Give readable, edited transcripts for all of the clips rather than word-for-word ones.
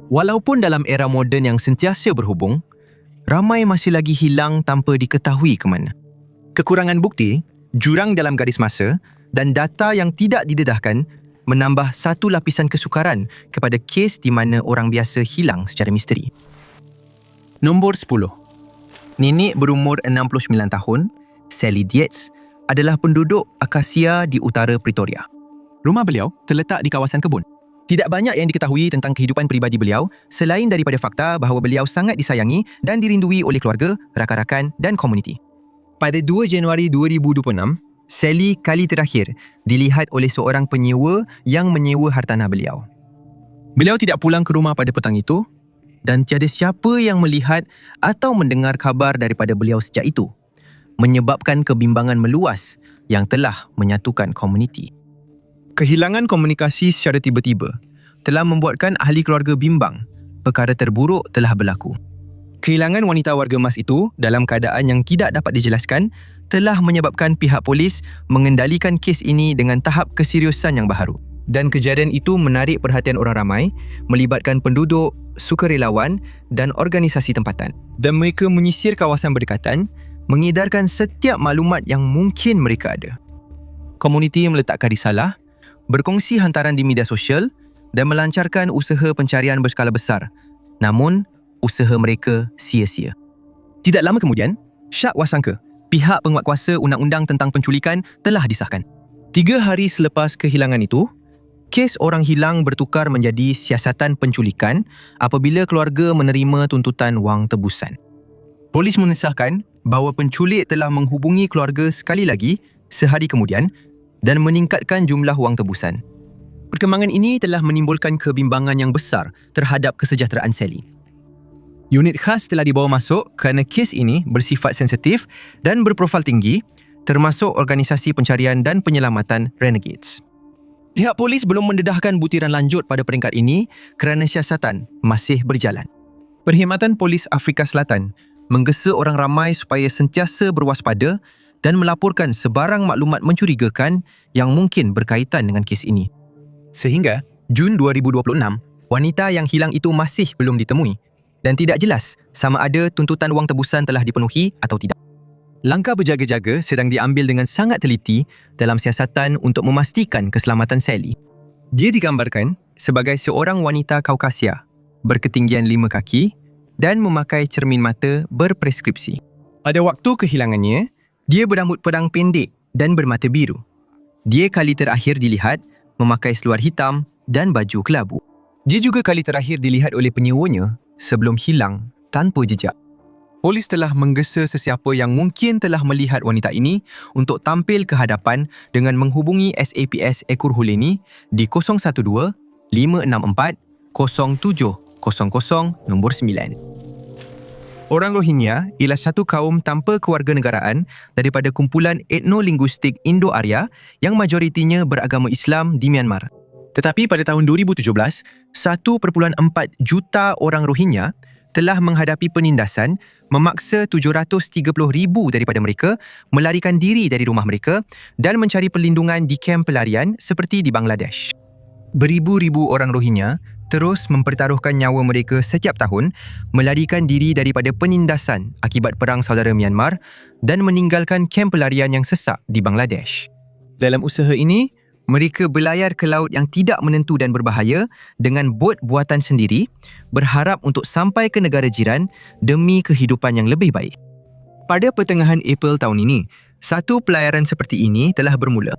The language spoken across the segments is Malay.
Walaupun dalam era moden yang sentiasa berhubung, ramai masih lagi hilang tanpa diketahui ke mana. Kekurangan bukti, jurang dalam garis masa dan data yang tidak didedahkan menambah satu lapisan kesukaran kepada kes di mana orang biasa hilang secara misteri. Nombor 10. Nenek berumur 69 tahun, Sally Dietz, adalah penduduk Acacia di utara Pretoria. Rumah beliau terletak di kawasan kebun. Tidak banyak yang diketahui tentang kehidupan peribadi beliau selain daripada fakta bahawa beliau sangat disayangi dan dirindui oleh keluarga, rakan-rakan dan komuniti. Pada 2 Januari 2026, Sally kali terakhir dilihat oleh seorang penyewa yang menyewa hartanah beliau. Beliau tidak pulang ke rumah pada petang itu dan tiada siapa yang melihat atau mendengar khabar daripada beliau sejak itu, menyebabkan kebimbangan meluas yang telah menyatukan komuniti. Kehilangan komunikasi secara tiba-tiba telah membuatkan ahli keluarga bimbang. Perkara terburuk telah berlaku. Kehilangan wanita warga emas itu dalam keadaan yang tidak dapat dijelaskan telah menyebabkan pihak polis mengendalikan kes ini dengan tahap keseriusan yang baharu. Dan kejadian itu menarik perhatian orang ramai, melibatkan penduduk, sukarelawan dan organisasi tempatan. Dan mereka menyisir kawasan berdekatan, mengedarkan setiap maklumat yang mungkin mereka ada. Komuniti meletakkan risalah, berkongsi hantaran di media sosial dan melancarkan usaha pencarian berskala besar. Namun, usaha mereka sia-sia. Tidak lama kemudian, syak wasangka, pihak penguatkuasa undang-undang tentang penculikan telah disahkan. 3 hari selepas kehilangan itu, kes orang hilang bertukar menjadi siasatan penculikan apabila keluarga menerima tuntutan wang tebusan. Polis mengesahkan bahawa penculik telah menghubungi keluarga sekali lagi sehari kemudian dan meningkatkan jumlah wang tebusan. Perkembangan ini telah menimbulkan kebimbangan yang besar terhadap kesejahteraan Sally. Unit khas telah dibawa masuk kerana kes ini bersifat sensitif dan berprofil tinggi, termasuk organisasi pencarian dan penyelamatan Renegades. Pihak polis belum mendedahkan butiran lanjut pada peringkat ini kerana siasatan masih berjalan. Perkhidmatan Polis Afrika Selatan menggesa orang ramai supaya sentiasa berwaspada dan melaporkan sebarang maklumat mencurigakan yang mungkin berkaitan dengan kes ini. Sehingga Jun 2026, wanita yang hilang itu masih belum ditemui dan tidak jelas sama ada tuntutan wang tebusan telah dipenuhi atau tidak. Langkah berjaga-jaga sedang diambil dengan sangat teliti dalam siasatan untuk memastikan keselamatan Sally. Dia digambarkan sebagai seorang wanita Kaukasia, berketinggian 5 kaki dan memakai cermin mata berpreskripsi. Pada waktu kehilangannya, dia berambut pedang pendek dan bermata biru. Dia kali terakhir dilihat memakai seluar hitam dan baju kelabu. Dia juga kali terakhir dilihat oleh penyewanya sebelum hilang tanpa jejak. Polis telah menggesa sesiapa yang mungkin telah melihat wanita ini untuk tampil ke hadapan dengan menghubungi SAPS Ekur Huleni di 012 564 0700 nombor 9. Orang Rohingya ialah satu kaum tanpa kewarganegaraan daripada kumpulan etnolinguistik Indo-Arya yang majoritinya beragama Islam di Myanmar. Tetapi pada tahun 2017, 1.4 juta orang Rohingya telah menghadapi penindasan memaksa 730,000 daripada mereka melarikan diri dari rumah mereka dan mencari perlindungan di kem pelarian seperti di Bangladesh. Beribu-ribu orang Rohingya terus mempertaruhkan nyawa mereka setiap tahun melarikan diri daripada penindasan akibat perang saudara Myanmar dan meninggalkan kem pelarian yang sesak di Bangladesh. Dalam usaha ini, mereka berlayar ke laut yang tidak menentu dan berbahaya dengan bot buatan sendiri, berharap untuk sampai ke negara jiran demi kehidupan yang lebih baik. Pada pertengahan April tahun ini, satu pelayaran seperti ini telah bermula.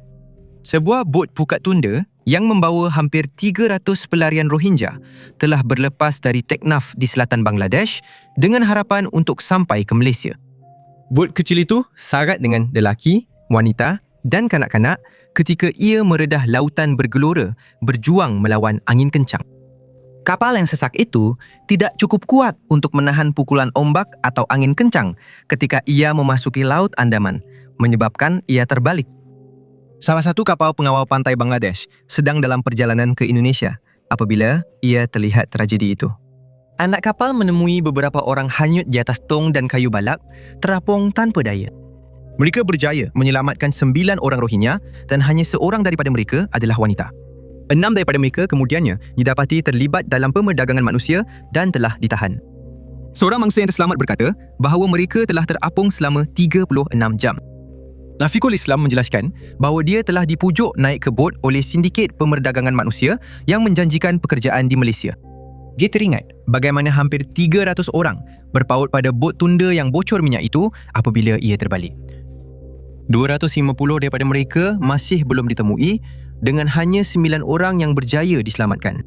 Sebuah bot pukat tunda yang membawa hampir 300 pelarian Rohingya telah berlepas dari Teknaf di selatan Bangladesh dengan harapan untuk sampai ke Malaysia. Bot kecil itu syarat dengan lelaki, wanita dan kanak-kanak ketika ia meredah lautan bergelora berjuang melawan angin kencang. Kapal yang sesak itu tidak cukup kuat untuk menahan pukulan ombak atau angin kencang ketika ia memasuki Laut Andaman, menyebabkan ia terbalik. Salah satu kapal pengawal pantai Bangladesh sedang dalam perjalanan ke Indonesia apabila ia terlihat tragedi itu. Anak kapal menemui beberapa orang hanyut di atas tong dan kayu balak, terapung tanpa daya. Mereka berjaya menyelamatkan 9 orang Rohingya dan hanya seorang daripada mereka adalah wanita. 6 daripada mereka kemudiannya didapati terlibat dalam pemerdagangan manusia dan telah ditahan. Seorang mangsa yang terselamat berkata bahawa mereka telah terapung selama 36 jam. Rafiqul Islam menjelaskan bahawa dia telah dipujuk naik ke bot oleh sindiket pemerdagangan manusia yang menjanjikan pekerjaan di Malaysia. Dia teringat bagaimana hampir 300 orang berpaut pada bot tunda yang bocor minyak itu apabila ia terbalik. 250 daripada mereka masih belum ditemui dengan hanya 9 orang yang berjaya diselamatkan.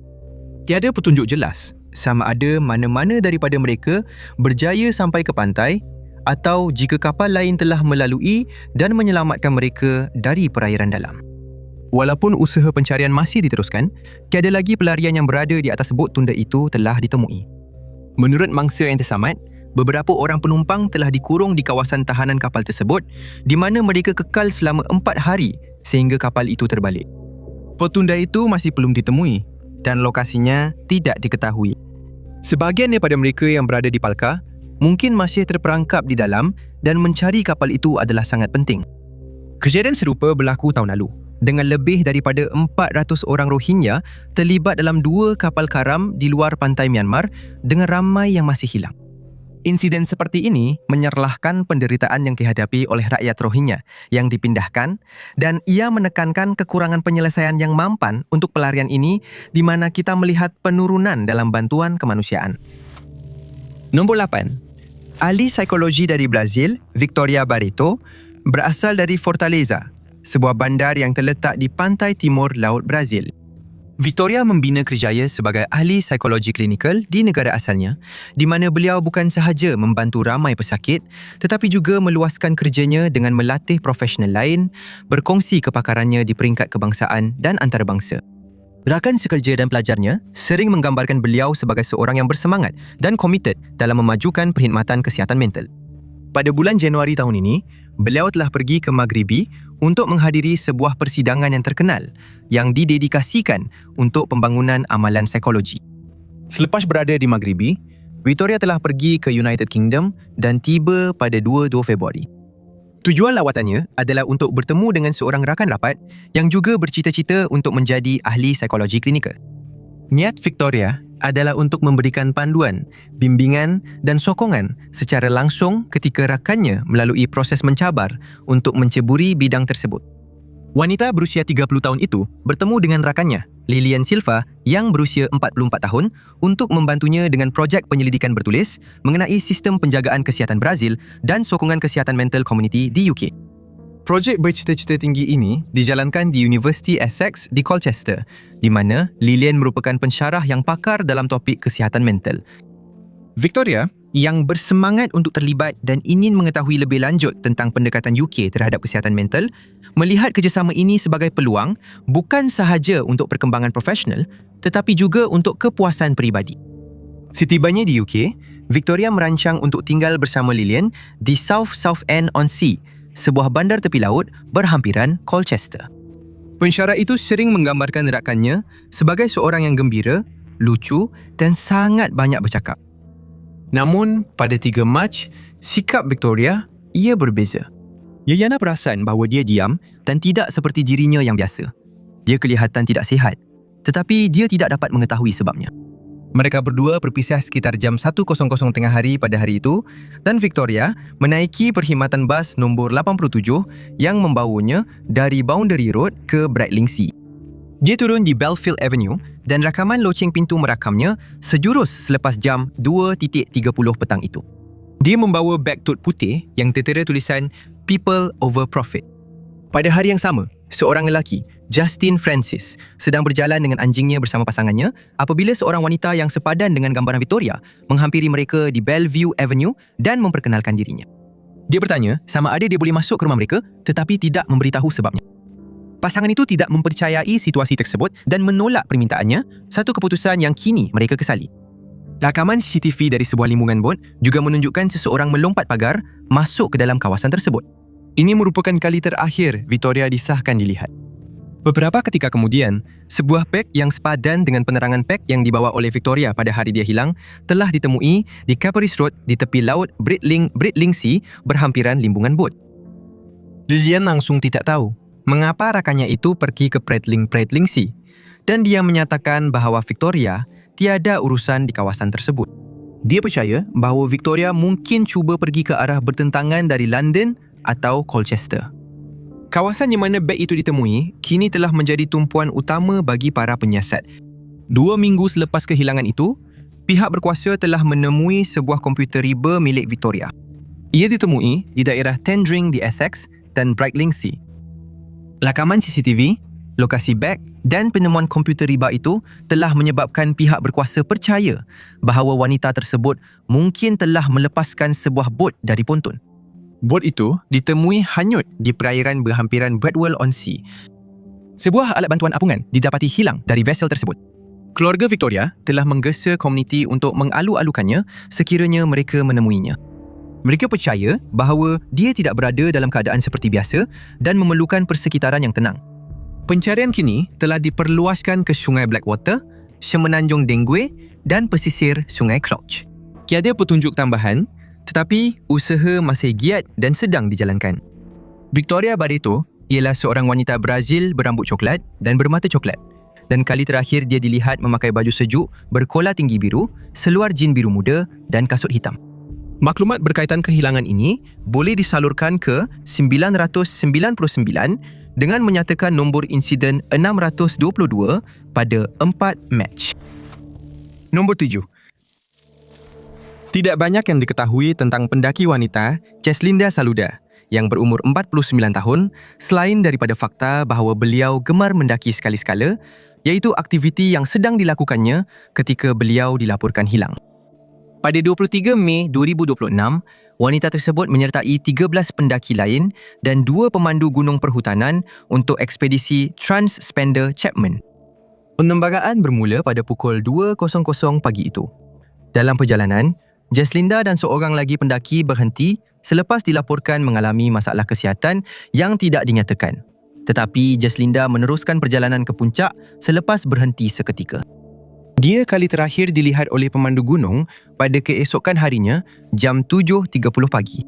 Tiada petunjuk jelas sama ada mana-mana daripada mereka berjaya sampai ke pantai atau jika kapal lain telah melalui dan menyelamatkan mereka dari perairan dalam. Walaupun usaha pencarian masih diteruskan, tiada lagi pelarian yang berada di atas bot tunda itu telah ditemui. Menurut mangsa yang terselamat, beberapa orang penumpang telah dikurung di kawasan tahanan kapal tersebut di mana mereka kekal selama 4 hari sehingga kapal itu terbalik. Bot tunda itu masih belum ditemui dan lokasinya tidak diketahui. Sebahagian daripada mereka yang berada di Palka mungkin masih terperangkap di dalam dan mencari kapal itu adalah sangat penting. Kejadian serupa berlaku tahun lalu dengan lebih daripada 400 orang Rohingya terlibat dalam 2 kapal karam di luar pantai Myanmar dengan ramai yang masih hilang. Insiden seperti ini menyerlahkan penderitaan yang dihadapi oleh rakyat Rohingya yang dipindahkan dan ia menekankan kekurangan penyelesaian yang mampan untuk pelarian ini di mana kita melihat penurunan dalam bantuan kemanusiaan. Nombor 8. Ahli psikologi dari Brazil, Victoria Barreto, berasal dari Fortaleza, sebuah bandar yang terletak di pantai timur Laut Brazil. Victoria membina kerjaya sebagai ahli psikologi klinikal di negara asalnya, di mana beliau bukan sahaja membantu ramai pesakit, tetapi juga meluaskan kerjanya dengan melatih profesional lain, berkongsi kepakarannya di peringkat kebangsaan dan antarabangsa. Rakan sekerja dan pelajarnya sering menggambarkan beliau sebagai seorang yang bersemangat dan komited dalam memajukan perkhidmatan kesihatan mental. Pada bulan Januari tahun ini, beliau telah pergi ke Maghribi untuk menghadiri sebuah persidangan yang terkenal yang didedikasikan untuk pembangunan amalan psikologi. Selepas berada di Maghribi, Victoria telah pergi ke United Kingdom dan tiba pada 2 Februari. Tujuan lawatannya adalah untuk bertemu dengan seorang rakan rapat yang juga bercita-cita untuk menjadi ahli psikologi klinikal. Niat Victoria adalah untuk memberikan panduan, bimbingan dan sokongan secara langsung ketika rakannya melalui proses mencabar untuk menceburi bidang tersebut. Wanita berusia 30 tahun itu bertemu dengan rakannya, Lilian Silva, yang berusia 44 tahun untuk membantunya dengan projek penyelidikan bertulis mengenai sistem penjagaan kesihatan Brazil dan sokongan kesihatan mental community di UK. Projek bercita-cita tinggi ini dijalankan di University Essex di Colchester, di mana Lilian merupakan pensyarah yang pakar dalam topik kesihatan mental. Victoria, yang bersemangat untuk terlibat dan ingin mengetahui lebih lanjut tentang pendekatan UK terhadap kesihatan mental, melihat kerjasama ini sebagai peluang bukan sahaja untuk perkembangan profesional tetapi juga untuk kepuasan peribadi. Setibanya di UK, Victoria merancang untuk tinggal bersama Lilian di South Southend-on-Sea, sebuah bandar tepi laut berhampiran Colchester. Pensyarah itu sering menggambarkan rakannya sebagai seorang yang gembira, lucu dan sangat banyak bercakap. Namun, pada 3 Mac, sikap Victoria, ia berbeza. Yana perasan bahawa dia diam dan tidak seperti dirinya yang biasa. Dia kelihatan tidak sihat, tetapi dia tidak dapat mengetahui sebabnya. Mereka berdua berpisah sekitar jam 1.00 tengah hari pada hari itu dan Victoria menaiki perkhidmatan bas nombor 87 yang membawanya dari Boundary Road ke Bradlingsea. Dia turun di Belfield Avenue dan rakaman loceng pintu merakamnya sejurus selepas jam 2.30 petang itu. Dia membawa beg tote putih yang tertera tulisan People Over Profit. Pada hari yang sama, seorang lelaki, Justin Francis, sedang berjalan dengan anjingnya bersama pasangannya apabila seorang wanita yang sepadan dengan gambaran Victoria menghampiri mereka di Bellevue Avenue dan memperkenalkan dirinya. Dia bertanya sama ada dia boleh masuk ke rumah mereka tetapi tidak memberitahu sebabnya. Pasangan itu tidak mempercayai situasi tersebut dan menolak permintaannya, satu keputusan yang kini mereka kesali. Rakaman CCTV dari sebuah limbungan bot juga menunjukkan seseorang melompat pagar masuk ke dalam kawasan tersebut. Ini merupakan kali terakhir Victoria disahkan dilihat. Beberapa ketika kemudian, sebuah beg yang sepadan dengan penerangan beg yang dibawa oleh Victoria pada hari dia hilang telah ditemui di Caparis Road di tepi laut Bradlingsea berhampiran limbungan bot. Lilian langsung tidak tahu mengapa rakannya itu pergi ke Bradlingsea dan dia menyatakan bahawa Victoria tiada urusan di kawasan tersebut. Dia percaya bahawa Victoria mungkin cuba pergi ke arah bertentangan dari London atau Colchester. Kawasan yang mana beg itu ditemui kini telah menjadi tumpuan utama bagi para penyiasat. 2 minggu selepas kehilangan itu, pihak berkuasa telah menemui sebuah komputer riba milik Victoria. Ia ditemui di daerah Tendring di Essex dan Brightlingsea. Rakaman CCTV, lokasi beg dan penemuan komputer riba itu telah menyebabkan pihak berkuasa percaya bahawa wanita tersebut mungkin telah melepaskan sebuah bot dari ponton. Bot itu ditemui hanyut di perairan berhampiran Bradwell-on-Sea. Sebuah alat bantuan apungan didapati hilang dari vesel tersebut. Keluarga Victoria telah menggesa komuniti untuk mengalu-alukannya sekiranya mereka menemuinya. Mereka percaya bahawa dia tidak berada dalam keadaan seperti biasa dan memerlukan persekitaran yang tenang. Pencarian kini telah diperluaskan ke Sungai Blackwater, Semenanjung Dengue dan pesisir Sungai Crouch. Tiada petunjuk tambahan, tetapi usaha masih giat dan sedang dijalankan. Victoria Barreto ialah seorang wanita Brazil berambut coklat dan bermata coklat, dan kali terakhir dia dilihat memakai baju sejuk berkola tinggi biru, seluar jin biru muda dan kasut hitam. Maklumat berkaitan kehilangan ini boleh disalurkan ke 999 dengan menyatakan nombor insiden 622 pada 4 Mac. Nombor 7. Tidak banyak yang diketahui tentang pendaki wanita Jeslinda Saluda yang berumur 49 tahun selain daripada fakta bahawa beliau gemar mendaki sekali-sekala, iaitu aktiviti yang sedang dilakukannya ketika beliau dilaporkan hilang. Pada 23 Mei 2026, wanita tersebut menyertai 13 pendaki lain dan 2 pemandu gunung perhutanan untuk ekspedisi Trans-Spender Chapman. Penembagaan bermula pada pukul 2.00 pagi itu. Dalam perjalanan, Jeslinda dan seorang lagi pendaki berhenti selepas dilaporkan mengalami masalah kesihatan yang tidak dinyatakan. Tetapi Jeslinda meneruskan perjalanan ke puncak selepas berhenti seketika. Dia kali terakhir dilihat oleh pemandu gunung pada keesokan harinya jam 7.30 pagi.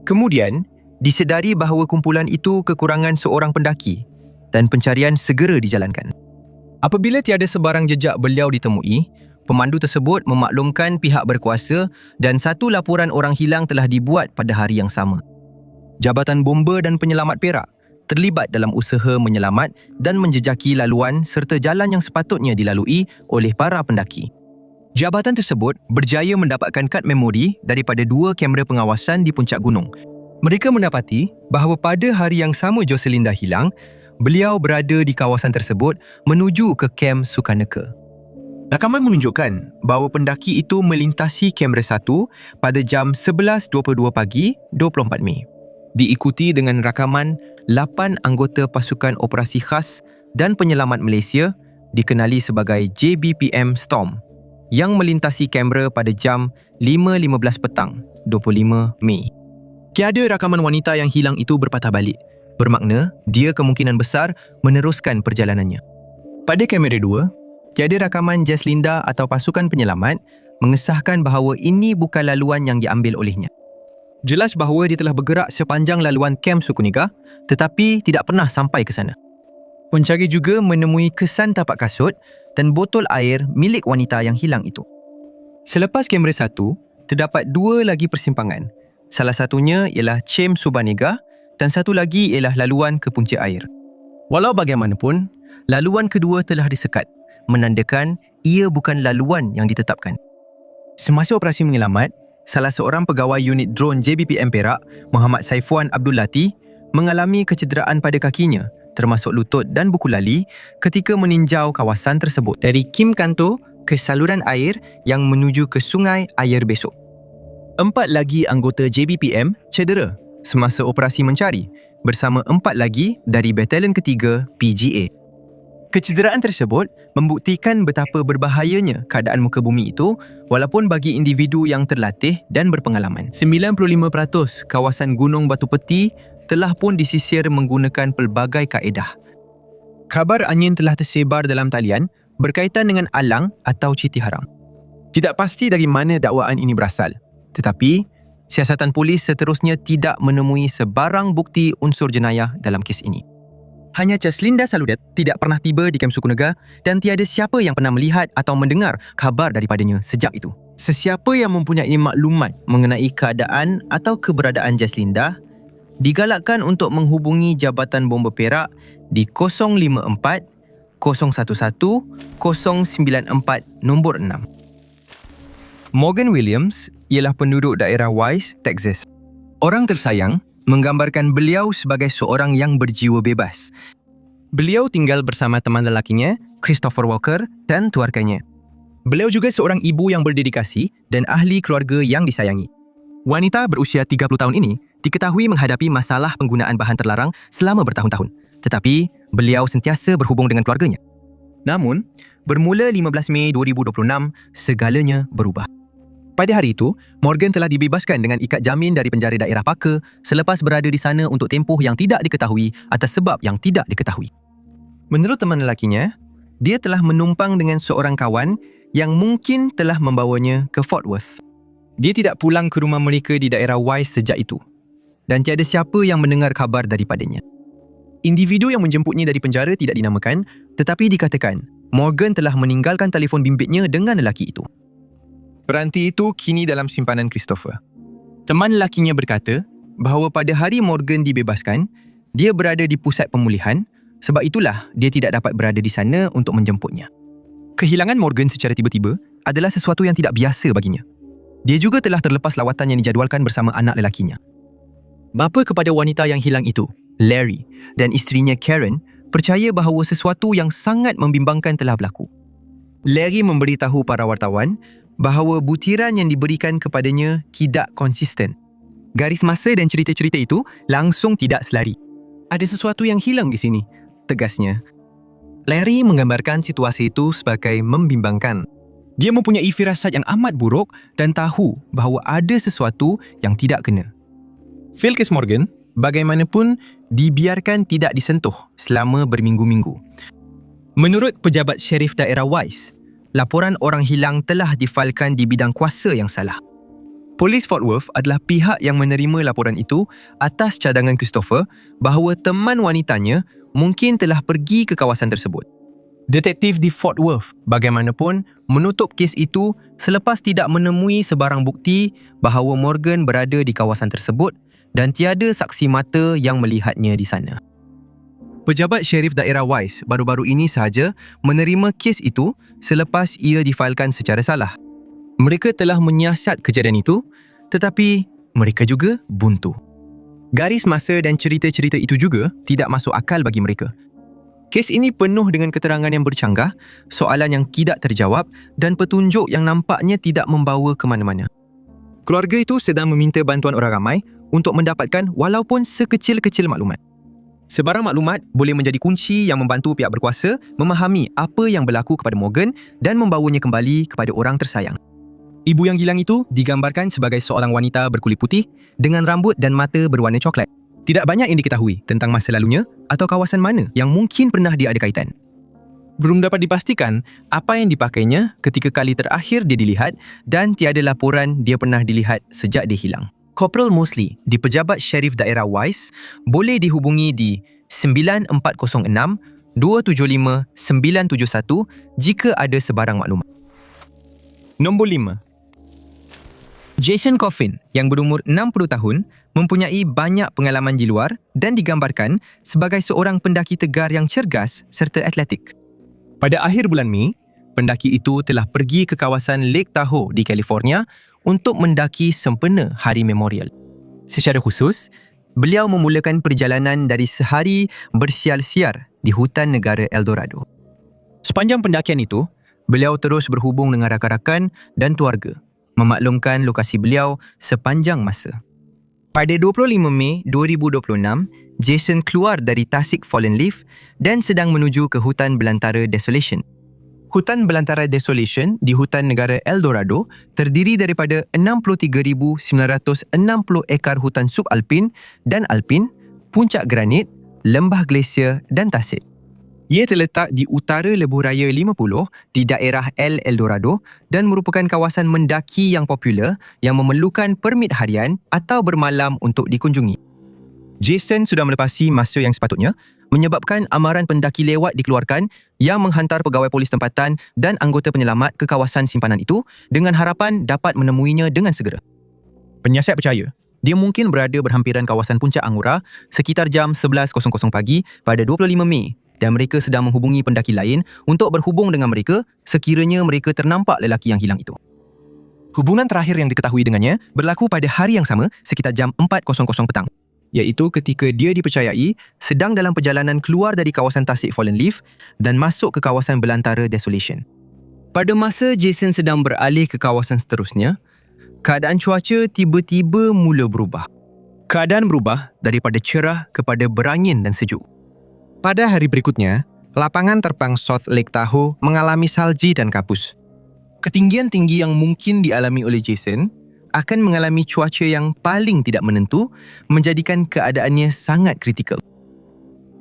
Kemudian, disedari bahawa kumpulan itu kekurangan seorang pendaki dan pencarian segera dijalankan. Apabila tiada sebarang jejak beliau ditemui, pemandu tersebut memaklumkan pihak berkuasa dan satu laporan orang hilang telah dibuat pada hari yang sama. Jabatan Bomba dan Penyelamat Perak terlibat dalam usaha menyelamat dan menjejaki laluan serta jalan yang sepatutnya dilalui oleh para pendaki. Jabatan tersebut berjaya mendapatkan kad memori daripada 2 kamera pengawasan di puncak gunung. Mereka mendapati bahawa pada hari yang sama Jeslinda hilang, beliau berada di kawasan tersebut menuju ke kem Sukaneka. Rakaman menunjukkan bahawa pendaki itu melintasi kamera 1 pada jam 11.22 pagi 24 Mei. Diikuti dengan rakaman 8 anggota pasukan operasi khas dan penyelamat Malaysia dikenali sebagai JBPM Storm yang melintasi kamera pada jam 5.15 petang 25 Mei. Tiada rakaman wanita yang hilang itu berpatah balik, bermakna dia kemungkinan besar meneruskan perjalanannya. Pada kamera 2, tiada rakaman Jeslinda atau pasukan penyelamat mengesahkan bahawa ini bukan laluan yang diambil olehnya. Jelas bahawa dia telah bergerak sepanjang laluan kem Sukaneka tetapi tidak pernah sampai ke sana. Pencari juga menemui kesan tapak kasut dan botol air milik wanita yang hilang itu. Selepas kamera 1, terdapat 2 lagi persimpangan. Salah satunya ialah Chem Subanega dan satu lagi ialah laluan ke punca air. Walau bagaimanapun, laluan kedua telah disekat, menandakan ia bukan laluan yang ditetapkan. Semasa operasi menyelamat, salah seorang pegawai unit drone JBPM Perak, Muhammad Saifuan Abdul Lati, mengalami kecederaan pada kakinya, termasuk lutut dan buku lali ketika meninjau kawasan tersebut dari Kim Kanto ke saluran air yang menuju ke Sungai Ayer Besok. 4 lagi anggota JBPM cedera semasa operasi mencari bersama 4 lagi dari Batalion Ketiga PGA. Kecederaan tersebut membuktikan betapa berbahayanya keadaan muka bumi itu walaupun bagi individu yang terlatih dan berpengalaman. 95% kawasan Gunung Batu Peti telah pun disisir menggunakan pelbagai kaedah. Kabar angin telah tersebar dalam talian berkaitan dengan alang atau citi haram. Tidak pasti dari mana dakwaan ini berasal, tetapi siasatan polis seterusnya tidak menemui sebarang bukti unsur jenayah dalam kes ini. Hanya Jaslinda Saludet tidak pernah tiba di kem suku Nega dan tiada siapa yang pernah melihat atau mendengar kabar daripadanya sejak itu. Sesiapa yang mempunyai maklumat mengenai keadaan atau keberadaan Jaslinda digalakkan untuk menghubungi Jabatan Bomba Perak di 054 011 094 nombor 6. Morgan Williams ialah penduduk daerah Wise, Texas. Orang tersayang menggambarkan beliau sebagai seorang yang berjiwa bebas. Beliau tinggal bersama teman lelakinya, Christopher Walker, dan keluarganya. Beliau juga seorang ibu yang berdedikasi dan ahli keluarga yang disayangi. Wanita berusia 30 tahun ini diketahui menghadapi masalah penggunaan bahan terlarang selama bertahun-tahun. Tetapi, beliau sentiasa berhubung dengan keluarganya. Namun, bermula 15 Mei 2026, segalanya berubah. Pada hari itu, Morgan telah dibebaskan dengan ikat jamin dari penjara daerah Parker selepas berada di sana untuk tempoh yang tidak diketahui atas sebab yang tidak diketahui. Menurut teman lelakinya, dia telah menumpang dengan seorang kawan yang mungkin telah membawanya ke Fort Worth. Dia tidak pulang ke rumah mereka di daerah Wise sejak itu dan tiada siapa yang mendengar kabar daripadanya. Individu yang menjemputnya dari penjara tidak dinamakan, tetapi dikatakan Morgan telah meninggalkan telefon bimbitnya dengan lelaki itu. Peranti itu kini dalam simpanan Christopher. Teman lelakinya berkata bahawa pada hari Morgan dibebaskan, dia berada di pusat pemulihan, sebab itulah dia tidak dapat berada di sana untuk menjemputnya. Kehilangan Morgan secara tiba-tiba adalah sesuatu yang tidak biasa baginya. Dia juga telah terlepas lawatan yang dijadualkan bersama anak lelakinya. Bapa kepada wanita yang hilang itu, Larry, dan isterinya Karen percaya bahawa sesuatu yang sangat membimbangkan telah berlaku. Larry memberitahu para wartawan bahawa butiran yang diberikan kepadanya tidak konsisten. Garis masa dan cerita-cerita itu langsung tidak selari. Ada sesuatu yang hilang di sini, tegasnya. Larry menggambarkan situasi itu sebagai membimbangkan. Dia mempunyai firasat yang amat buruk dan tahu bahawa ada sesuatu yang tidak kena. Phil Case Morgan, bagaimanapun, dibiarkan tidak disentuh selama berminggu-minggu. Menurut pejabat Sheriff Daerah Wise, laporan orang hilang telah difailkan di bidang kuasa yang salah. Polis Fort Worth adalah pihak yang menerima laporan itu atas cadangan Christopher bahawa teman wanitanya mungkin telah pergi ke kawasan tersebut. Detektif di Fort Worth bagaimanapun menutup kes itu selepas tidak menemui sebarang bukti bahawa Morgan berada di kawasan tersebut dan tiada saksi mata yang melihatnya di sana. Pejabat Sheriff Daerah Wise baru-baru ini sahaja menerima kes itu selepas ia difailkan secara salah. Mereka telah menyiasat kejadian itu, tetapi mereka juga buntu. Garis masa dan cerita-cerita itu juga tidak masuk akal bagi mereka. Kes ini penuh dengan keterangan yang bercanggah, soalan yang tidak terjawab dan petunjuk yang nampaknya tidak membawa ke mana-mana. Keluarga itu sedang meminta bantuan orang ramai untuk mendapatkan walaupun sekecil-kecil maklumat. Sebarang maklumat boleh menjadi kunci yang membantu pihak berkuasa memahami apa yang berlaku kepada Morgan dan membawanya kembali kepada orang tersayang. Ibu yang hilang itu digambarkan sebagai seorang wanita berkulit putih dengan rambut dan mata berwarna coklat. Tidak banyak yang diketahui tentang masa lalunya atau kawasan mana yang mungkin pernah dia ada kaitan. Belum dapat dipastikan apa yang dipakainya ketika kali terakhir dia dilihat dan tiada laporan dia pernah dilihat sejak dia hilang. Corporal Mosley di Pejabat Sheriff Daerah Wise boleh dihubungi di 9406 275 971 jika ada sebarang maklumat. Nombor 5. Jason Coffin yang berumur 60 tahun mempunyai banyak pengalaman di luar dan digambarkan sebagai seorang pendaki tegar yang cergas serta atletik. Pada akhir bulan Mei, pendaki itu telah pergi ke kawasan Lake Tahoe di California untuk mendaki sempena Hari Memorial. Secara khusus, beliau memulakan perjalanan dari sehari bersiar-siar di hutan negara Eldorado. Sepanjang pendakian itu, beliau terus berhubung dengan rakan-rakan dan keluarga, memaklumkan lokasi beliau sepanjang masa. Pada 25 Mei 2026, Jason keluar dari tasik Fallen Leaf dan sedang menuju ke hutan belantara Desolation. Hutan belantara Desolation di hutan negara Eldorado terdiri daripada 63,960 ekar hutan subalpin dan alpin, puncak granit, lembah glasier dan tasik. Ia terletak di utara lebuh raya 50 di daerah El Eldorado dan merupakan kawasan mendaki yang popular yang memerlukan permit harian atau bermalam untuk dikunjungi. Jason sudah melepasi masa yang sepatutnya menyebabkan amaran pendaki lewat dikeluarkan yang menghantar pegawai polis tempatan dan anggota penyelamat ke kawasan simpanan itu dengan harapan dapat menemuinya dengan segera. Penyiasat percaya dia mungkin berada berhampiran kawasan Puncak Angora sekitar jam 11.00 pagi pada 25 Mei dan mereka sedang menghubungi pendaki lain untuk berhubung dengan mereka sekiranya mereka ternampak lelaki yang hilang itu. Hubungan terakhir yang diketahui dengannya berlaku pada hari yang sama sekitar jam 4.00 petang, iaitu ketika dia dipercayai sedang dalam perjalanan keluar dari kawasan Tasik Fallen Leaf dan masuk ke kawasan belantara Desolation. Pada masa Jason sedang beralih ke kawasan seterusnya, keadaan cuaca tiba-tiba mula berubah. Keadaan berubah daripada cerah kepada berangin dan sejuk. Pada hari berikutnya, lapangan terbang South Lake Tahoe mengalami salji dan kapus. Ketinggian tinggi yang mungkin dialami oleh Jason akan mengalami cuaca yang paling tidak menentu, menjadikan keadaannya sangat kritikal.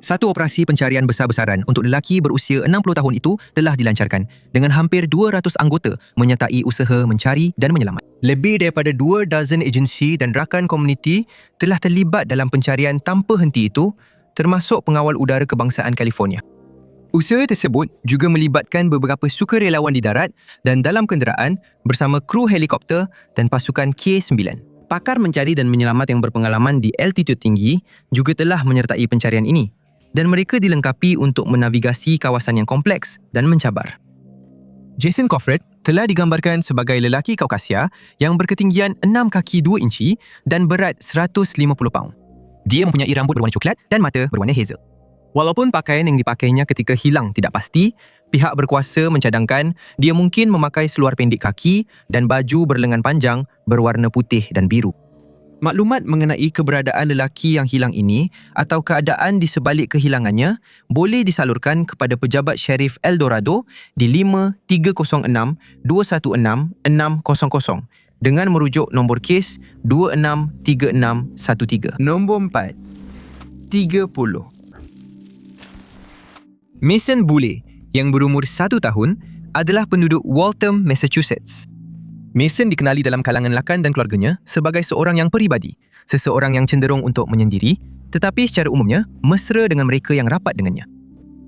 Satu operasi pencarian besar-besaran untuk lelaki berusia 60 tahun itu telah dilancarkan dengan hampir 200 anggota menyertai usaha mencari dan menyelamat. Lebih daripada 2 dozen agensi dan rakan komuniti telah terlibat dalam pencarian tanpa henti itu, termasuk Pengawal Udara Kebangsaan California. Usaha tersebut juga melibatkan beberapa sukarelawan di darat dan dalam kenderaan bersama kru helikopter dan pasukan K-9. Pakar mencari dan menyelamat yang berpengalaman di altitude tinggi juga telah menyertai pencarian ini dan mereka dilengkapi untuk menavigasi kawasan yang kompleks dan mencabar. Jason Coffred telah digambarkan sebagai lelaki Kaukasia yang berketinggian 6 kaki 2 inci dan berat 150 paun. Dia mempunyai rambut berwarna coklat dan mata berwarna hazel. Walaupun pakaian yang dipakainya ketika hilang tidak pasti, pihak berkuasa mencadangkan dia mungkin memakai seluar pendek kaki dan baju berlengan panjang berwarna putih dan biru. Maklumat mengenai keberadaan lelaki yang hilang ini atau keadaan di sebalik kehilangannya boleh disalurkan kepada pejabat Sheriff El Dorado di 5306-216-600 dengan merujuk nombor kes 263613. Nombor 4. 30. Mason Bulley yang berumur 1 tahun adalah penduduk Waltham, Massachusetts. Mason dikenali dalam kalangan lakan dan keluarganya sebagai seorang yang peribadi, seseorang yang cenderung untuk menyendiri, tetapi secara umumnya mesra dengan mereka yang rapat dengannya.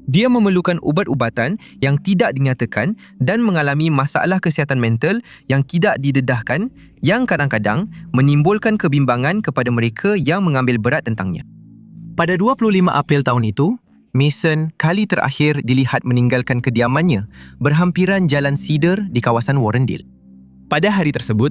Dia memerlukan ubat-ubatan yang tidak dinyatakan dan mengalami masalah kesihatan mental yang tidak didedahkan yang kadang-kadang menimbulkan kebimbangan kepada mereka yang mengambil berat tentangnya. Pada 25 April tahun itu, Mason kali terakhir dilihat meninggalkan kediamannya berhampiran Jalan Cedar di kawasan Warrendale. Pada hari tersebut,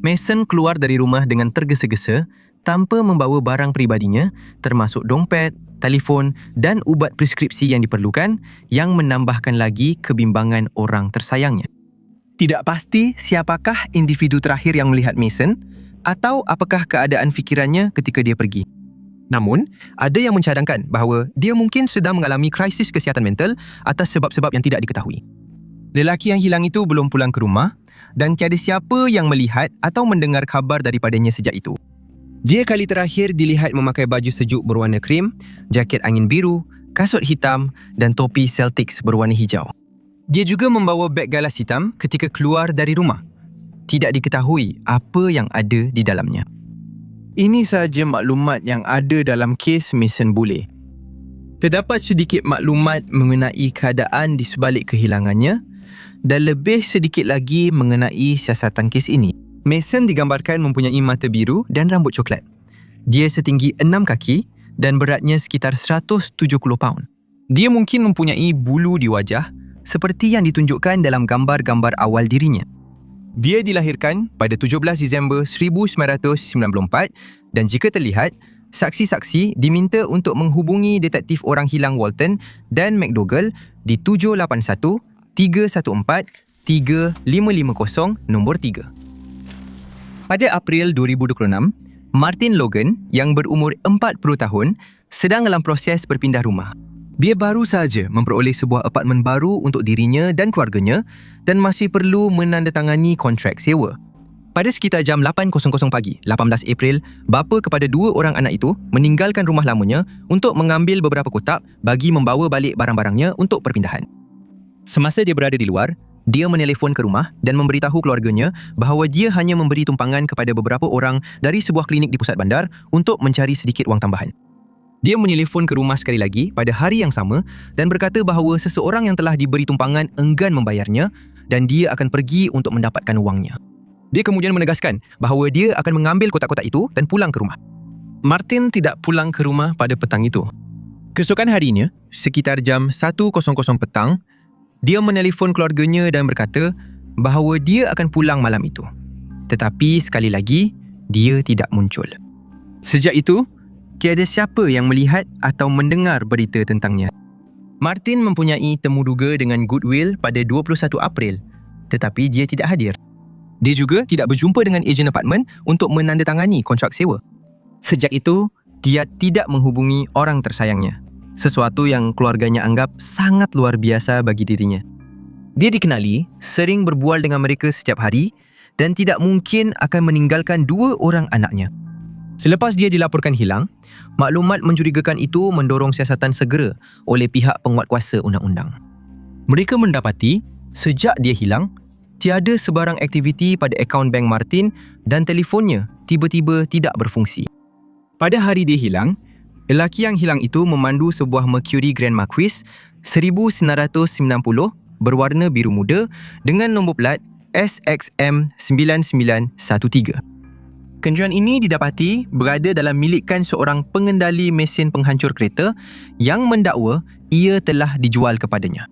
Mason keluar dari rumah dengan tergesa-gesa tanpa membawa barang peribadinya termasuk dompet, telefon dan ubat preskripsi yang diperlukan yang menambahkan lagi kebimbangan orang tersayangnya. Tidak pasti siapakah individu terakhir yang melihat Mason atau apakah keadaan fikirannya ketika dia pergi. Namun, ada yang mencadangkan bahawa dia mungkin sedang mengalami krisis kesihatan mental atas sebab-sebab yang tidak diketahui. Lelaki yang hilang itu belum pulang ke rumah dan tiada siapa yang melihat atau mendengar khabar daripadanya sejak itu. Dia kali terakhir dilihat memakai baju sejuk berwarna krim, jaket angin biru, kasut hitam dan topi Celtics berwarna hijau. Dia juga membawa beg galas hitam ketika keluar dari rumah. Tidak diketahui apa yang ada di dalamnya. Ini sahaja maklumat yang ada dalam kes Mason Bulley. Terdapat sedikit maklumat mengenai keadaan di sebalik kehilangannya dan lebih sedikit lagi mengenai siasatan kes ini. Mason digambarkan mempunyai mata biru dan rambut coklat. Dia setinggi 6 kaki dan beratnya sekitar 170 paun. Dia mungkin mempunyai bulu di wajah seperti yang ditunjukkan dalam gambar-gambar awal dirinya. Dia dilahirkan pada 17 Disember 1994 dan jika terlihat, saksi-saksi diminta untuk menghubungi detektif orang hilang Walton dan McDougall di 781-314-3550 nombor 3. Pada April 2026, Martin Logan yang berumur 40 tahun sedang dalam proses berpindah rumah. Dia baru sahaja memperoleh sebuah apartmen baru untuk dirinya dan keluarganya dan masih perlu menandatangani kontrak sewa. Pada sekitar jam 8.00 pagi, 18 April, bapa kepada 2 orang anak itu meninggalkan rumah lamanya untuk mengambil beberapa kotak bagi membawa balik barang-barangnya untuk perpindahan. Semasa dia berada di luar, dia menelefon ke rumah dan memberitahu keluarganya bahawa dia hanya memberi tumpangan kepada beberapa orang dari sebuah klinik di pusat bandar untuk mencari sedikit wang tambahan. Dia menelefon ke rumah sekali lagi pada hari yang sama dan berkata bahawa seseorang yang telah diberi tumpangan enggan membayarnya dan dia akan pergi untuk mendapatkan wangnya. Dia kemudian menegaskan bahawa dia akan mengambil kotak-kotak itu dan pulang ke rumah. Martin tidak pulang ke rumah pada petang itu. Keesokan harinya, sekitar jam 1.00 petang, dia menelefon keluarganya dan berkata bahawa dia akan pulang malam itu. Tetapi sekali lagi, dia tidak muncul. Sejak itu, tiada siapa yang melihat atau mendengar berita tentangnya. Martin mempunyai temuduga dengan Goodwill pada 21 April, tetapi dia tidak hadir. Dia juga tidak berjumpa dengan ejen apartmen untuk menandatangani kontrak sewa. Sejak itu, dia tidak menghubungi orang tersayangnya, sesuatu yang keluarganya anggap sangat luar biasa bagi dirinya. Dia dikenali sering berbual dengan mereka setiap hari dan tidak mungkin akan meninggalkan 2 orang anaknya. Selepas dia dilaporkan hilang, maklumat mencurigakan itu mendorong siasatan segera oleh pihak penguatkuasa undang-undang. Mereka mendapati sejak dia hilang, tiada sebarang aktiviti pada akaun bank Martin dan telefonnya tiba-tiba tidak berfungsi. Pada hari dia hilang, lelaki yang hilang itu memandu sebuah Mercury Grand Marquis 1990 berwarna biru muda dengan nombor plat SXM9913. Kenderaan ini didapati berada dalam milikan seorang pengendali mesin penghancur kereta yang mendakwa ia telah dijual kepadanya.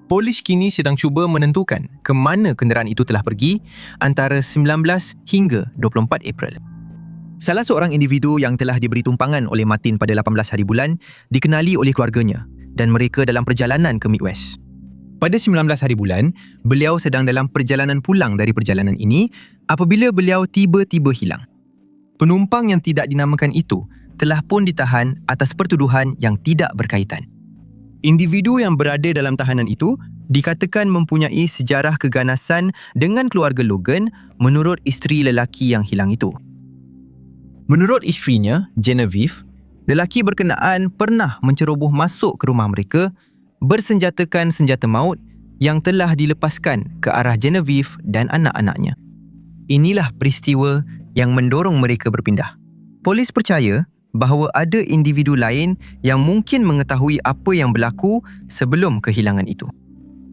Polis kini sedang cuba menentukan ke mana kenderaan itu telah pergi antara 19 hingga 24 April. Salah seorang individu yang telah diberi tumpangan oleh Martin pada 18 hari bulan dikenali oleh keluarganya dan mereka dalam perjalanan ke Midwest. Pada 19 hari bulan, beliau sedang dalam perjalanan pulang dari perjalanan ini apabila beliau tiba-tiba hilang. Penumpang yang tidak dinamakan itu telah pun ditahan atas pertuduhan yang tidak berkaitan. Individu yang berada dalam tahanan itu dikatakan mempunyai sejarah keganasan dengan keluarga Logan menurut isteri lelaki yang hilang itu. Menurut isterinya, Genevieve, lelaki berkenaan pernah menceroboh masuk ke rumah mereka bersenjatakan senjata maut yang telah dilepaskan ke arah Genevieve dan anak-anaknya. Inilah peristiwa yang mendorong mereka berpindah. Polis percaya bahawa ada individu lain yang mungkin mengetahui apa yang berlaku sebelum kehilangan itu.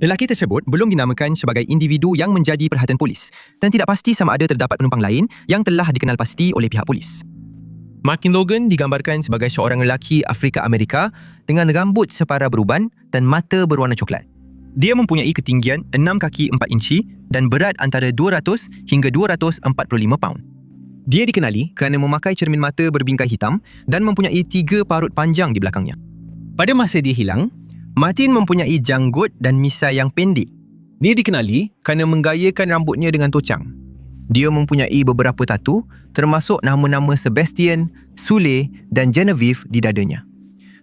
Lelaki tersebut belum dinamakan sebagai individu yang menjadi perhatian polis dan tidak pasti sama ada terdapat penumpang lain yang telah dikenal pasti oleh pihak polis. Martin Logan digambarkan sebagai seorang lelaki Afrika Amerika dengan rambut separa beruban dan mata berwarna coklat. Dia mempunyai ketinggian 6 kaki 4 inci dan berat antara 200 hingga 245 paun. Dia dikenali kerana memakai cermin mata berbingkai hitam dan mempunyai 3 parut panjang di belakangnya. Pada masa dia hilang, Martin mempunyai janggut dan misai yang pendek. Dia dikenali kerana menggayakan rambutnya dengan tocang. Dia mempunyai beberapa tatu termasuk nama-nama Sebastian, Sule dan Genevieve di dadanya.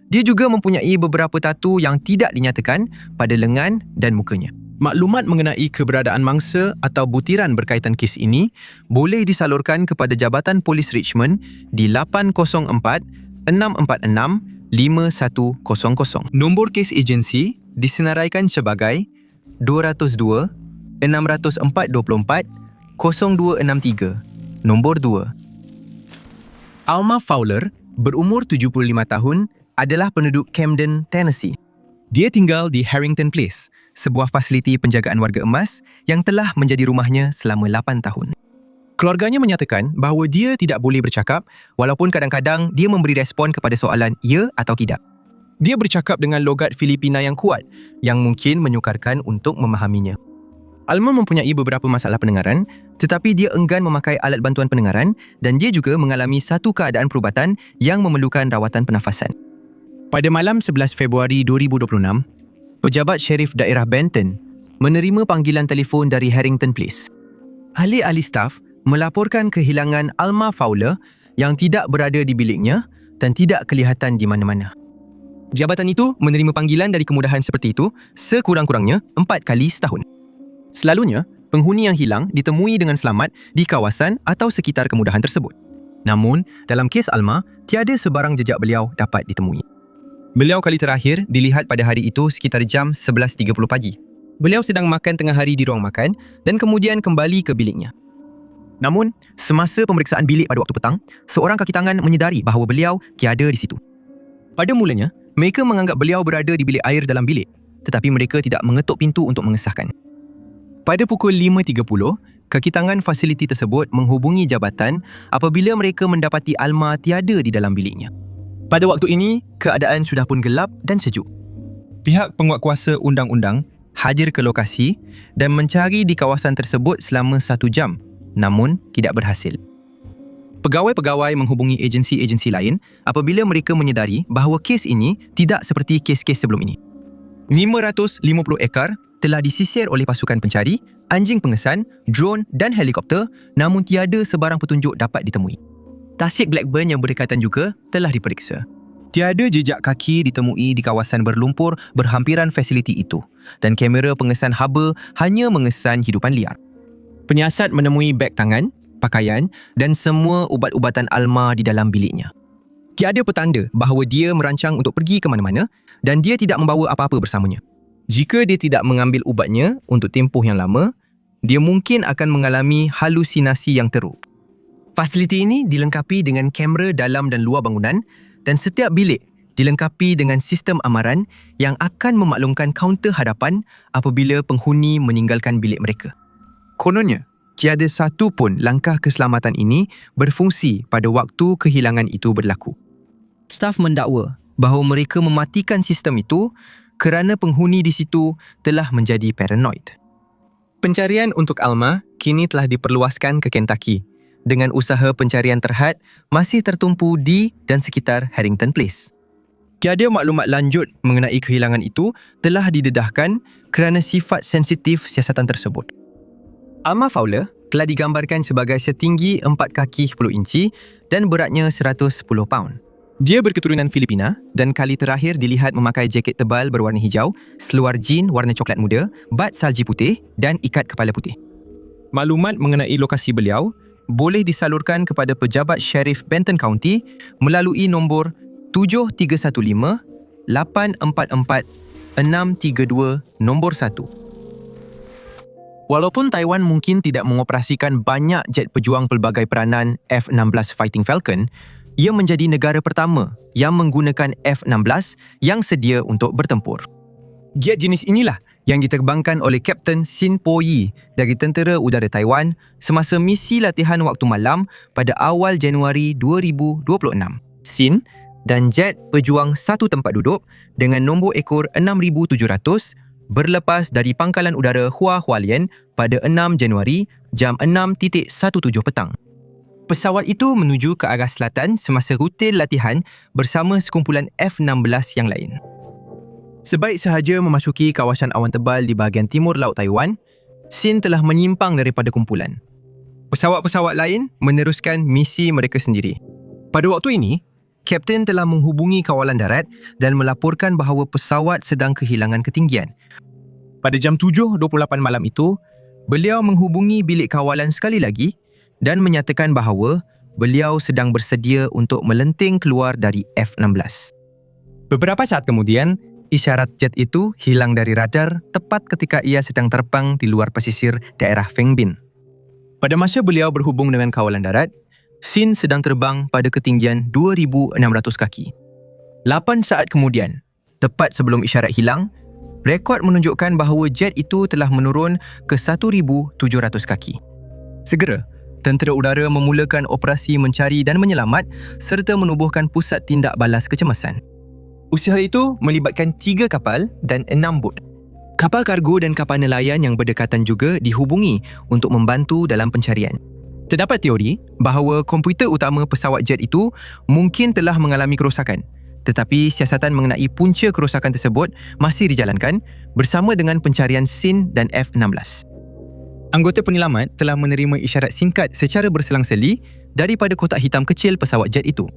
Dia juga mempunyai beberapa tatu yang tidak dinyatakan pada lengan dan mukanya. Maklumat mengenai keberadaan mangsa atau butiran berkaitan kes ini boleh disalurkan kepada Jabatan Polis Richmond di 804-646-5100. Nombor kes agensi disenaraikan sebagai 202-604-24-0263. Nombor 2. Alma Fowler, berumur 75 tahun, adalah penduduk Camden, Tennessee. Dia tinggal di Harrington Place, sebuah fasiliti penjagaan warga emas yang telah menjadi rumahnya selama 8 tahun. Keluarganya menyatakan bahawa dia tidak boleh bercakap walaupun kadang-kadang dia memberi respon kepada soalan ya atau tidak. Dia bercakap dengan logat Filipina yang kuat yang mungkin menyukarkan untuk memahaminya. Alma mempunyai beberapa masalah pendengaran, tetapi dia enggan memakai alat bantuan pendengaran dan dia juga mengalami satu keadaan perubatan yang memerlukan rawatan pernafasan. Pada malam 11 Februari 2026, pejabat Sherif Daerah Benton menerima panggilan telefon dari Harrington Place. Ahli-ahli staf melaporkan kehilangan Alma Fowler yang tidak berada di biliknya dan tidak kelihatan di mana-mana. Jabatan itu menerima panggilan dari kemudahan seperti itu sekurang-kurangnya 4 kali setahun. Selalunya, penghuni yang hilang ditemui dengan selamat di kawasan atau sekitar kemudahan tersebut. Namun, dalam kes Alma, tiada sebarang jejak beliau dapat ditemui. Beliau kali terakhir dilihat pada hari itu sekitar jam 11.30 pagi. Beliau sedang makan tengah hari di ruang makan dan kemudian kembali ke biliknya. Namun, semasa pemeriksaan bilik pada waktu petang, seorang kaki tangan menyedari bahawa beliau tiada di situ. Pada mulanya, mereka menganggap beliau berada di bilik air dalam bilik, tetapi mereka tidak mengetuk pintu untuk mengesahkan. Pada pukul 5.30, kaki tangan fasiliti tersebut menghubungi jabatan apabila mereka mendapati Alma tiada di dalam biliknya. Pada waktu ini, keadaan sudah pun gelap dan sejuk. Pihak penguatkuasa undang-undang hadir ke lokasi dan mencari di kawasan tersebut selama 1 jam, namun tidak berhasil. Pegawai-pegawai menghubungi agensi-agensi lain apabila mereka menyedari bahawa kes ini tidak seperti kes-kes sebelum ini. 550 ekar telah disisir oleh pasukan pencari, anjing pengesan, drone dan helikopter, namun tiada sebarang petunjuk dapat ditemui. Tasik Blackburn yang berdekatan juga telah diperiksa. Tiada jejak kaki ditemui di kawasan berlumpur berhampiran fasiliti itu dan kamera pengesan haba hanya mengesan hidupan liar. Penyiasat menemui beg tangan, pakaian dan semua ubat-ubatan Alma di dalam biliknya. Tiada petanda bahawa dia merancang untuk pergi ke mana-mana dan dia tidak membawa apa-apa bersamanya. Jika dia tidak mengambil ubatnya untuk tempoh yang lama, dia mungkin akan mengalami halusinasi yang teruk. Fasiliti ini dilengkapi dengan kamera dalam dan luar bangunan dan setiap bilik dilengkapi dengan sistem amaran yang akan memaklumkan kaunter hadapan apabila penghuni meninggalkan bilik mereka. Kononnya, tiada satu pun langkah keselamatan ini berfungsi pada waktu kehilangan itu berlaku. Staf mendakwa bahawa mereka mematikan sistem itu kerana penghuni di situ telah menjadi paranoid. Pencarian untuk Alma kini telah diperluaskan ke Kentucky dengan usaha pencarian terhad masih tertumpu di dan sekitar Harrington Place. Tiada maklumat lanjut mengenai kehilangan itu telah didedahkan kerana sifat sensitif siasatan tersebut. Alma Fowler telah digambarkan sebagai setinggi 4 kaki 10 inci dan beratnya 110 paun. Dia berketurunan Filipina dan kali terakhir dilihat memakai jaket tebal berwarna hijau, seluar jean warna coklat muda, bat salji putih dan ikat kepala putih. Maklumat mengenai lokasi beliau boleh disalurkan kepada pejabat Sheriff Benton County melalui nombor 7315 844 632 nombor 1. Walaupun Taiwan mungkin tidak mengoperasikan banyak jet pejuang pelbagai peranan F-16 Fighting Falcon, ia menjadi negara pertama yang menggunakan F-16 yang sedia untuk bertempur. Jet jenis inilah yang diterbangkan oleh Kapten Sin Po Yi dari Tentera Udara Taiwan semasa misi latihan waktu malam pada awal Januari 2026. Sin dan jet pejuang satu tempat duduk dengan nombor ekor 6,700 berlepas dari pangkalan udara Hua Hualien pada 6 Januari jam 6.17 petang. Pesawat itu menuju ke arah selatan semasa rutin latihan bersama sekumpulan F-16 yang lain. Sebaik sahaja memasuki kawasan awan tebal di bahagian timur Laut Taiwan, Sin telah menyimpang daripada kumpulan. Pesawat-pesawat lain meneruskan misi mereka sendiri. Pada waktu ini, Kapten telah menghubungi kawalan darat dan melaporkan bahawa pesawat sedang kehilangan ketinggian. Pada jam 7.28 malam itu, beliau menghubungi bilik kawalan sekali lagi dan menyatakan bahawa beliau sedang bersedia untuk melenting keluar dari F-16. Beberapa saat kemudian, isyarat jet itu hilang dari radar tepat ketika ia sedang terbang di luar pesisir daerah Feng Bin. Pada masa beliau berhubung dengan kawalan darat, Sin sedang terbang pada ketinggian 2,600 kaki. 8 saat kemudian, tepat sebelum isyarat hilang, rekod menunjukkan bahawa jet itu telah menurun ke 1,700 kaki. Segera, tentera udara memulakan operasi mencari dan menyelamat serta menubuhkan pusat tindak balas kecemasan. Usaha itu melibatkan 3 kapal dan 6 bot. Kapal kargo dan kapal nelayan yang berdekatan juga dihubungi untuk membantu dalam pencarian. Terdapat teori bahawa komputer utama pesawat jet itu mungkin telah mengalami kerosakan, tetapi siasatan mengenai punca kerosakan tersebut masih dijalankan bersama dengan pencarian Sin dan F-16. Anggota penyelamat telah menerima isyarat singkat secara berselang-seli daripada kotak hitam kecil pesawat jet itu.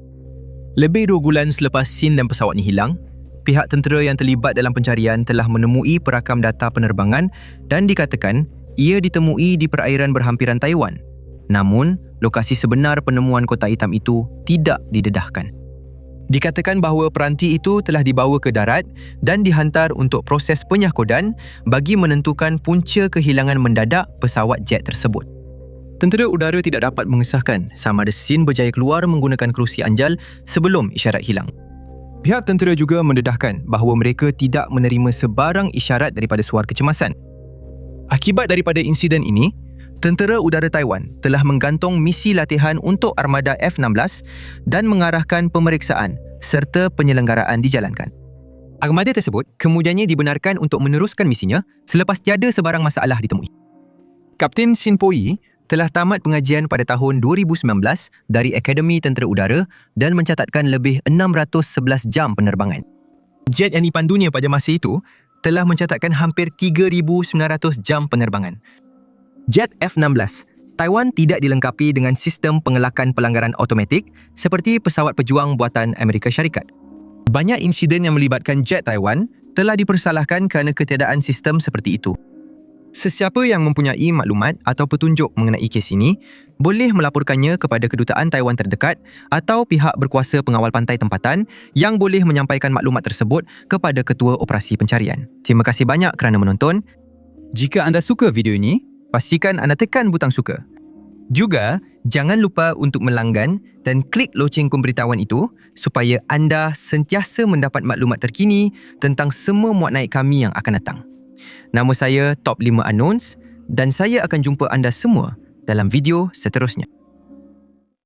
Lebih 2 bulan selepas Sin dan pesawatnya hilang, pihak tentera yang terlibat dalam pencarian telah menemui perakam data penerbangan dan dikatakan ia ditemui di perairan berhampiran Taiwan. Namun, lokasi sebenar penemuan kotak hitam itu tidak didedahkan. Dikatakan bahawa peranti itu telah dibawa ke darat dan dihantar untuk proses penyahkodan bagi menentukan punca kehilangan mendadak pesawat jet tersebut. Tentera udara tidak dapat mengesahkan sama ada Sin berjaya keluar menggunakan kerusi anjal sebelum isyarat hilang. Pihak tentera juga mendedahkan bahawa mereka tidak menerima sebarang isyarat daripada suar kecemasan. Akibat daripada insiden ini, Tentera Udara Taiwan telah menggantung misi latihan untuk armada F-16 dan mengarahkan pemeriksaan serta penyelenggaraan dijalankan. Armada tersebut kemudiannya dibenarkan untuk meneruskan misinya selepas tiada sebarang masalah ditemui. Kapten Shin Po-yi telah tamat pengajian pada tahun 2019 dari Akademi Tentera Udara dan mencatatkan lebih 611 jam penerbangan. Jet yang dipandunya pada masa itu telah mencatatkan hampir 3,900 jam penerbangan. Jet F-16, Taiwan tidak dilengkapi dengan sistem pengelakan pelanggaran automatik seperti pesawat pejuang buatan Amerika Syarikat. Banyak insiden yang melibatkan jet Taiwan telah dipersalahkan kerana ketiadaan sistem seperti itu. Sesiapa yang mempunyai maklumat atau petunjuk mengenai kes ini boleh melaporkannya kepada kedutaan Taiwan terdekat atau pihak berkuasa pengawal pantai tempatan yang boleh menyampaikan maklumat tersebut kepada Ketua Operasi Pencarian. Terima kasih banyak kerana menonton. Jika anda suka video ini, pastikan anda tekan butang suka. Juga, jangan lupa untuk melanggan dan klik loceng pemberitahuan itu supaya anda sentiasa mendapat maklumat terkini tentang semua muat naik kami yang akan datang. Nama saya Top 5 Unknowns dan saya akan jumpa anda semua dalam video seterusnya.